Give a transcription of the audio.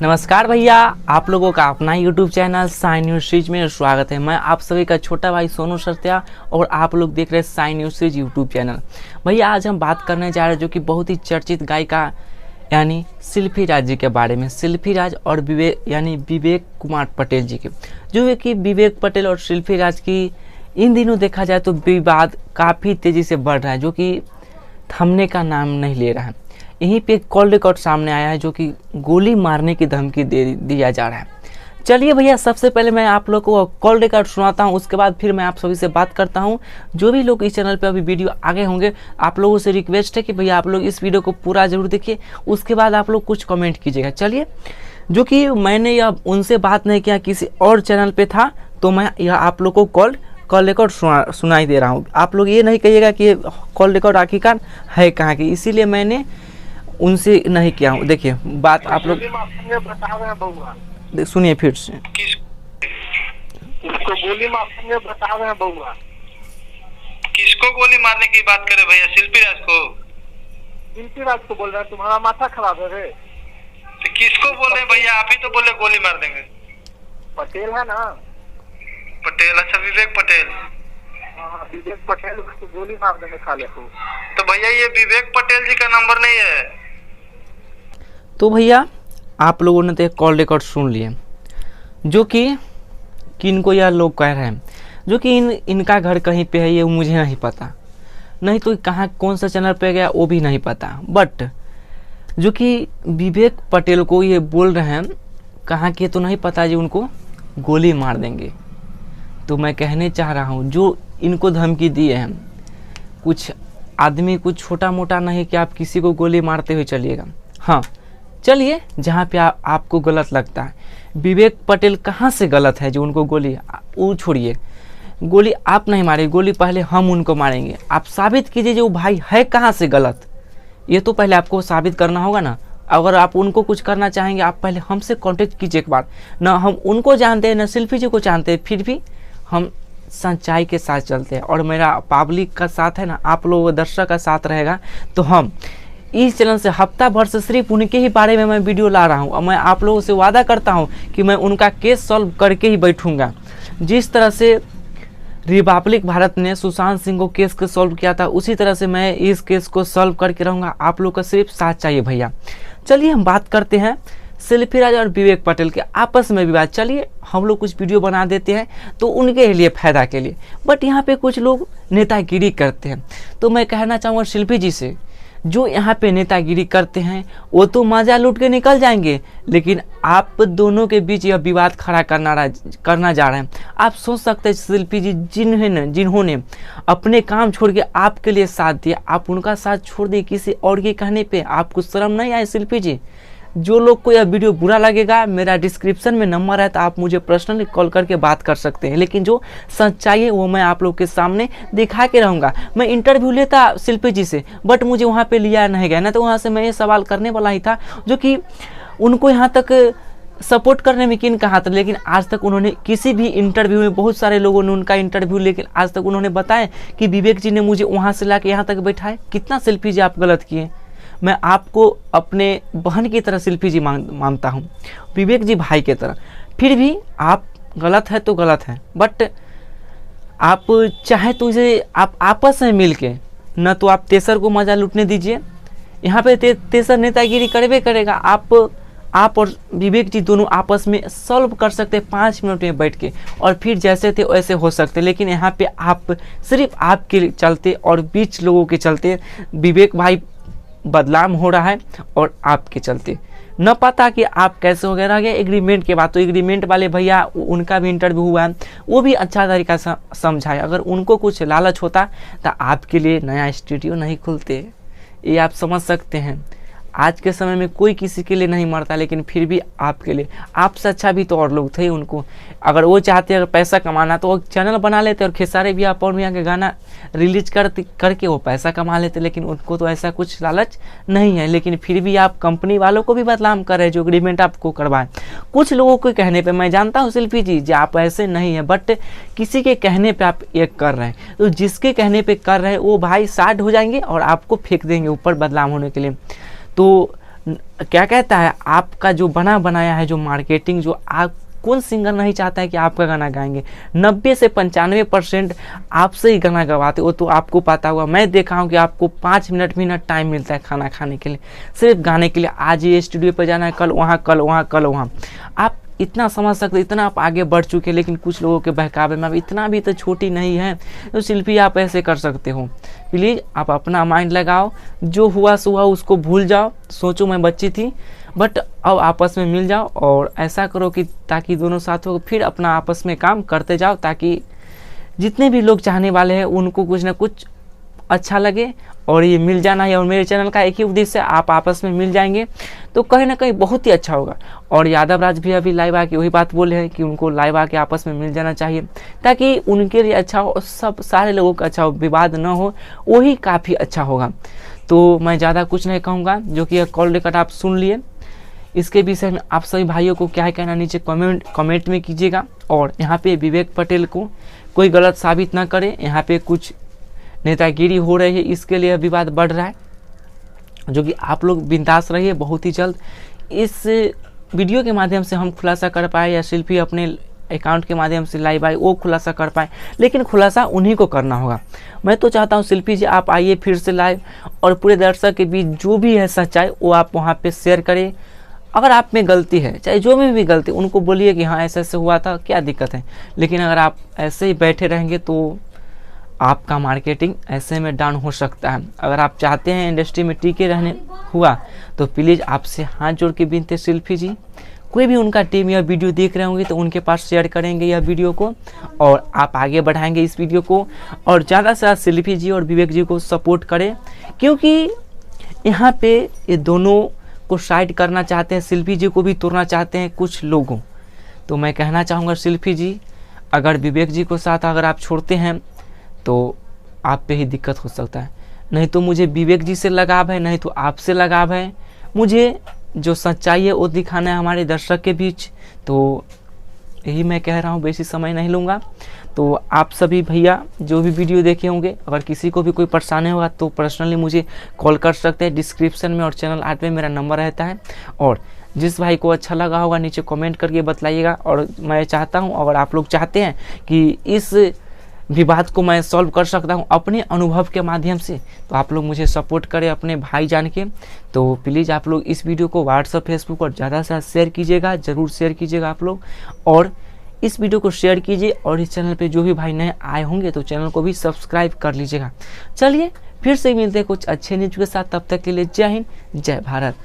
नमस्कार भैया, आप लोगों का अपना YouTube channel sign news series में स्वागत है। मैं आप सभी का छोटा भाई सोनू सरत्या और आप लोग देख रहे हैं sign news series YouTube channel. भैया आज हम बात करने जा रहे हैं जो कि बहुत ही चर्चित गायिका यानी शिल्पी राज जी के बारे में। शिल्पी राज और विवेक कुमार पटेल जी के, जो कि विवेक पटेल और शिल्पी राज की इन दिनों देखा जाए तो विवाद काफ़ी तेज़ी से बढ़ रहा है, जो कि थमने का नाम नहीं ले रहा है। यहीं पे एक कॉल रिकॉर्ड सामने आया है जो कि गोली मारने की धमकी दिया जा रहा है। चलिए भैया, सबसे पहले मैं आप लोग को कॉल रिकॉर्ड सुनाता हूं, उसके बाद फिर मैं आप सभी से बात करता हूं। जो भी लोग इस चैनल पे अभी वीडियो आगे होंगे, आप लोगों से रिक्वेस्ट है कि भैया आप लोग इस वीडियो को पूरा जरूर देखिए, उसके बाद आप लोग कुछ कमेंट कीजिएगा। चलिए, जो कि मैंने यह उनसे बात नहीं किया, किसी और चैनल पर था, तो मैं यह आप लोग को कॉल रिकॉर्ड सुनाई दे रहा हूँ। आप लोग ये नहीं कहिएगा कि कॉल रिकॉर्ड आखिरकार है कहाँ की, इसीलिए मैंने उनसे नहीं किया हूँ। देखिए बात आप लोग सुनिए फिर से। इसको गोली मारने बता रहे हैं बउआ। किसको गोली मारने की बात करे भैया? शिल्पी राज को? शिल्पी राज को बोल रहे हैं? तुम्हारा माथा खराब है रे? तो किसको बोल रहे हैं भैया? आप ही तो बोले गोली मार देंगे। पटेल है ना? पटेल? अच्छा, विवेक पटेल। हाँ, विवेक पटेल, उसको गोली मार देंगे साले को। तो भैया ये विवेक पटेल जी का नंबर नहीं है। तो भैया आप लोगों ने तो एक कॉल रिकॉर्ड सुन लिए, जो कि किनको यह लोग कह रहे हैं, जो कि इनका घर कहीं पे है, ये मुझे नहीं पता, नहीं तो कहाँ कौन सा चैनल पे गया वो भी नहीं पता। बट जो कि विवेक पटेल को ये बोल रहे हैं, कहाँ के तो नहीं पता जी, उनको गोली मार देंगे। तो मैं कहने चाह रहा हूँ, जो इनको धमकी दिए हैं, कुछ आदमी कुछ छोटा मोटा नहीं कि आप किसी को गोली मारते हुए चलिएगा। हाँ चलिए, जहाँ पे आपको गलत लगता है, विवेक पटेल कहाँ से गलत है जो उनको गोली, वो छोड़िए, गोली आप नहीं मारे, गोली पहले हम उनको मारेंगे। आप साबित कीजिए जो भाई है कहाँ से गलत, ये तो पहले आपको साबित करना होगा ना। अगर आप उनको कुछ करना चाहेंगे, आप पहले हमसे कांटेक्ट कीजिए एक बार। ना हम उनको जानते हैं, ना शिल्पी जी को जानते हैं, फिर भी हम सच्चाई के साथ चलते हैं और मेरा पब्लिक का साथ है ना, आप लोगों दर्शक का साथ रहेगा, तो हम इस चैनल से हफ्ता भर से सिर्फ उनके ही बारे में मैं वीडियो ला रहा हूं। और मैं आप लोगों से वादा करता हूं कि मैं उनका केस सॉल्व करके ही बैठूंगा। जिस तरह से रिपब्लिक भारत ने सुशांत सिंह को केस को सॉल्व किया था, उसी तरह से मैं इस केस को सॉल्व करके रहूँगा। आप लोग का सिर्फ साथ चाहिए भैया। चलिए हम बात करते हैं शिल्पी राज और विवेक पटेल के आपस में विवाद। चलिए हम लोग कुछ वीडियो बना देते हैं तो उनके लिए फ़ायदा के लिए, बट यहाँ पे कुछ लोग नेतागिरी करते हैं। तो मैं कहना चाहूँगा शिल्पी जी से, जो यहाँ पे नेतागिरी करते हैं वो तो मजा लूट के निकल जाएंगे, लेकिन आप दोनों के बीच यह विवाद खड़ा करना जा रहे हैं। आप सोच सकते हैं शिल्पी जी जिन्होंने अपने काम छोड़ के आपके लिए साथ दिया, आप उनका साथ छोड़ दिए किसी और के कहने पे। आपको शर्म नहीं आए शिल्पी जी? जो लोग को यह वीडियो बुरा लगेगा, मेरा डिस्क्रिप्शन में नंबर है, तो आप मुझे पर्सनली कॉल करके बात कर सकते हैं। लेकिन जो सच्चाई है वो मैं आप लोग के सामने दिखा के रहूँगा। मैं इंटरव्यू लेता शिल्पी जी से, बट मुझे वहाँ पे लिया नहीं गया, ना तो वहाँ से मैं ये सवाल करने वाला ही था, जो कि उनको यहाँ तक सपोर्ट करने में किन कहा था। लेकिन आज तक उन्होंने किसी भी इंटरव्यू में, बहुत सारे लोगों ने उनका इंटरव्यू, लेकिन आज तक उन्होंने बताया कि विवेक जी ने मुझे वहाँ से ला के यहाँ तक बैठाए। कितना शिल्पी जी आप गलत किए। मैं आपको अपने बहन की तरह शिल्पी जी मानता हूँ, विवेक जी भाई की तरह। फिर भी आप गलत है तो गलत है, बट आप चाहे तो इसे आप आपस में मिल के, न तो आप तेसर को मजा लूटने दीजिए। यहाँ पे तेसर नेतागिरी करबे करेगा। आप और विवेक जी दोनों आपस में सॉल्व कर सकते हैं 5 मिनट में बैठ के, और फिर जैसे थे वैसे हो सकते। लेकिन यहाँ पे आप सिर्फ आपके चलते और बीच लोगों के चलते विवेक भाई बदनाम हो रहा है, और आपके चलते न पता कि आप कैसे वगैरह रह गए। एग्रीमेंट के बाद तो एग्रीमेंट वाले भैया, उनका भी इंटरव्यू हुआ है, वो भी अच्छा तरीका से समझाए। अगर उनको कुछ लालच होता तो आपके लिए नया स्टूडियो नहीं खुलते। ये आप समझ सकते हैं। आज के समय में कोई किसी के लिए नहीं मरता, लेकिन फिर भी आपके लिए, आपसे अच्छा भी तो और लोग थे उनको। अगर वो चाहते अगर पैसा कमाना तो वो चैनल बना लेते और खेसारी भैया पवन भैया के गाना रिलीज करके वो पैसा कमा लेते। लेकिन उनको तो ऐसा कुछ लालच नहीं है। लेकिन फिर भी आप कंपनी वालों को भी बदनाम कर रहे हैं जो एग्रीमेंट आपको करवाए। कुछ लोगों के कहने पर, मैं जानता हूँ शिल्पी जी जो आप ऐसे नहीं है, बट किसी के कहने पर आप ये कर रहे हैं, तो जिसके कहने पर कर रहे हैं वो भाई साइड हो जाएंगे और आपको फेंक देंगे ऊपर बदनाम होने के लिए। तो क्या कहता है, आपका जो बना बनाया है जो मार्केटिंग, जो आप कौन सिंगर नहीं चाहता है कि आपका गाना गाएंगे। 90 से 95% आपसे ही गाना गवाते हो, तो आपको पता होगा। मैं देखा हूँ कि आपको 5 मिनट भी ना टाइम मिलता है खाना खाने के लिए, सिर्फ गाने के लिए। आज ये स्टूडियो पर जाना है, कल वहाँ, कल वहाँ, कल वहाँ। आप इतना समझ सकते, इतना आप आगे बढ़ चुके, लेकिन कुछ लोगों के बहकावे में, अब इतना भी तो छोटी नहीं है तो शिल्पी आप ऐसे कर सकते हो। प्लीज़ आप अपना माइंड लगाओ, जो हुआ सो हुआ, उसको भूल जाओ। सोचो मैं बच्ची थी, बट अब आपस में मिल जाओ और ऐसा करो कि ताकि दोनों साथ हो, फिर अपना आपस में काम करते जाओ, ताकि जितने भी लोग चाहने वाले हैं उनको कुछ ना कुछ अच्छा लगे। और ये मिल जाना है, और मेरे चैनल का एक ही उद्देश्य है, आप आपस में मिल जाएंगे तो कहीं ना कहीं बहुत ही अच्छा होगा। और यादव राज भी अभी लाइव आके वही बात बोले हैं कि उनको लाइव आके आपस में मिल जाना चाहिए, ताकि उनके लिए अच्छा हो, सब सारे लोगों का अच्छा हो, विवाद ना हो, वही काफ़ी अच्छा होगा। तो मैं ज़्यादा कुछ नहीं कहूँगा, जो कि कॉल रिकॉर्ड आप सुन लिए। इसके विषय में आप सभी भाइयों को क्या कहना, नीचे कमेंट में कीजिएगा। और यहाँ पे विवेक पटेल को कोई गलत साबित ना करे, यहाँ पे कुछ नेतागिरी हो रही है, इसके लिए विवाद बढ़ रहा है, जो कि आप लोग बिंदास रहिए। बहुत ही जल्द इस वीडियो के माध्यम से हम खुलासा कर पाए, या शिल्पी अपने अकाउंट के माध्यम से लाइव आए वो खुलासा कर पाए, लेकिन खुलासा उन्हीं को करना होगा। मैं तो चाहता हूँ शिल्पी जी आप आइए फिर से लाइव, और पूरे दर्शक के बीच जो भी है सच्चाई वो आप वहाँ पे शेयर करें। अगर आप में गलती है, चाहे जो में भी गलती, उनको बोलिए कि हाँ ऐसे ऐसे हुआ था, क्या दिक्कत है। लेकिन अगर आप ऐसे ही बैठे रहेंगे तो आपका मार्केटिंग ऐसे में डाउन हो सकता है। अगर आप चाहते हैं इंडस्ट्री में टिके रहने हुआ, तो प्लीज़ आपसे हाथ जोड़ के विनती है शिल्पी जी, कोई भी उनका टीम या वीडियो देख रहे होंगे तो उनके पास शेयर करेंगे यह वीडियो को, और आप आगे बढ़ाएंगे इस वीडियो को। और ज़्यादा से ज़्यादा शिल्पी जी और विवेक जी को सपोर्ट करें, क्योंकि यहाँ पे ये दोनों को साइड करना चाहते हैं, शिल्पी जी को भी तोड़ना चाहते हैं कुछ लोगों। तो मैं कहना चाहूँगा शिल्पी जी, अगर विवेक जी को साथ अगर आप छोड़ते हैं तो आप पे ही दिक्कत हो सकता है। नहीं तो मुझे विवेक जी से लगाव है, नहीं तो आपसे लगाव है। मुझे जो सच्चाई है वो दिखाना है हमारे दर्शक के बीच। तो यही मैं कह रहा हूँ, बेसी समय नहीं लूँगा। तो आप सभी भैया जो भी वीडियो देखे होंगे, अगर किसी को भी कोई परेशानी होगा तो पर्सनली मुझे कॉल कर सकते हैं। डिस्क्रिप्शन में और चैनल आर्ट में मेरा नंबर रहता है। और जिस भाई को अच्छा लगा होगा नीचे कमेंट करके बतलाइएगा। और मैं चाहता हूँ, अगर आप लोग चाहते हैं कि इस विवाद को मैं सॉल्व कर सकता हूं अपने अनुभव के माध्यम से, तो आप लोग मुझे सपोर्ट करें अपने भाई जान के। तो प्लीज़ आप लोग इस वीडियो को व्हाट्सअप, फेसबुक और ज़्यादा से ज़्यादा शेयर कीजिएगा, ज़रूर शेयर कीजिएगा आप लोग। और इस वीडियो को शेयर कीजिए, और इस चैनल पे जो भी भाई नए आए होंगे तो चैनल को भी सब्सक्राइब कर लीजिएगा। चलिए फिर से मिलते हैं कुछ अच्छे न्यूज़ के साथ, तब तक के लिए जय हिंद, जय भारत।